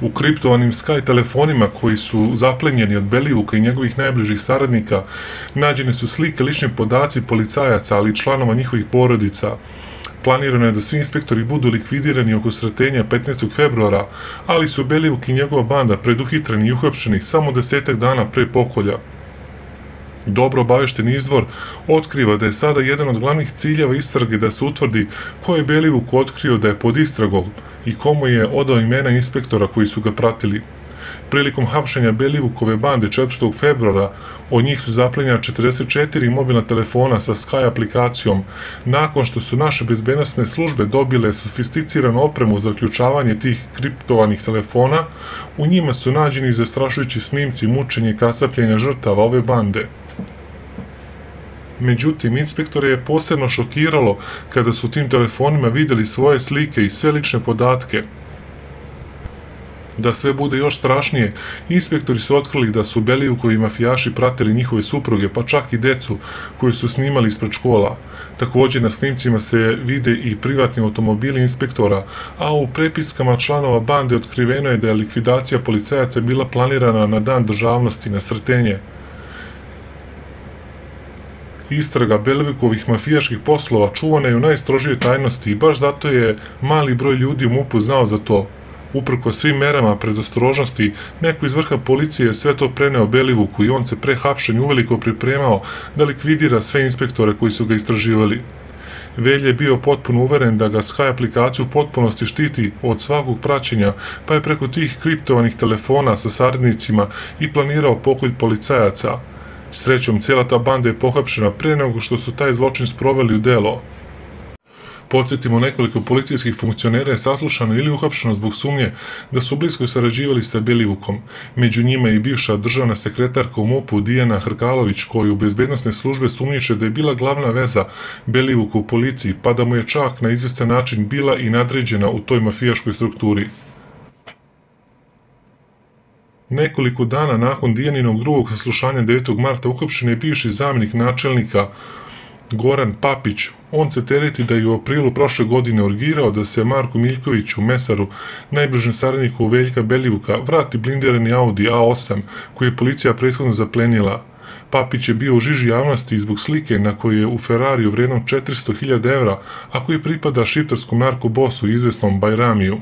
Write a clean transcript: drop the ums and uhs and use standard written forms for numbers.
U kriptovanim Sky telefonima koji su zaplenjeni od Belivuka i njegovih najbližih saradnika nađene su slike, lični podaci policajaca, ali i članova njihovih porodica. Planirano je da svi inspektori budu likvidirani oko sretenja 15. februara, ali su Belivuk i njegova banda preduhitreni i uhapšeni samo 10 dana pre pokolja. Dobro obavešteni izvor otkriva da je sada jedan od glavnih ciljeva istrage da se utvrdi ko je Belivuk otkrio da je pod istragom i komu je odao imena inspektora koji su ga pratili. Prilikom hapšenja Belivukove bande 4. februara od njih su zaplenjena 44 mobilna telefona sa Sky aplikacijom, nakon što su naše bezbednosne službe dobile sofisticiranu opremu za uključavanje tih kriptovanih telefona. U njima su nađeni zastrašujući snimci mučenja i kasapljenja žrtava ove bande. Međutim, inspektore je posebno šokiralo kada su u tim telefonima videli svoje slike i sve lične podatke. Da sve bude još strašnije, inspektori su otkrili da su Belivukovi mafijaši pratili njihove supruge, pa čak i decu koju su snimali ispred škola. Također na snimcima se vide i privatni automobili inspektora, a u prepiskama članova bande otkriveno je da je likvidacija policajaca bila planirana na dan državnosti, na Sretenje. Istraga Belivukovih mafijaških poslova čuvana je u najstrožijoj tajnosti i baš zato je mali broj ljudi u MUP-u znao za to. Uprkos svim merama predostrožnosti, neko iz vrha policije je sve to preneo Belivuku i on se pre hapšenja uveliko pripremao da likvidira sve inspektore koji su ga istraživali. Velje je bio potpuno uveren da ga Sky aplikaciju u potpunosti štiti od svakog praćenja, pa je preko tih kriptovanih telefona sa saradnicima i planirao pokolj policajaca. Srećom, cijela ta banda je pohapšena pre nego što su taj zločin sproveli u delo. Podsjetimo, nekoliko policijskih funkcionera je saslušano ili uhapšeno zbog sumnje da su blisko sarađivali sa Belivukom. Među njima je i bivša državna sekretarka u MUP-u Dijana Hrkalović, koju bezbednosne službe sumnjiče da je bila glavna veza Belivuka u policiji, pa da mu je čak na izvestan način bila i nadređena u toj mafijaškoj strukturi. Nekoliko dana nakon Dijaninog drugog saslušanja 9. marta uhapšen je bivši zamjenik načelnika Goran Papić. On se tereti da je u aprilu prošle godine urgirao da se Marku Miljkoviću, mesaru, najbližem saradniku Veljka Belivuka, vrati blindirani Audi A8 koji je policija prethodno zaplenila. Papić je bio u žiži javnosti zbog slike na kojoj je u Ferrariju vrijednom 400.000 evra, a koji pripada šiptarskom narkobosu izvesnom Bajramiju.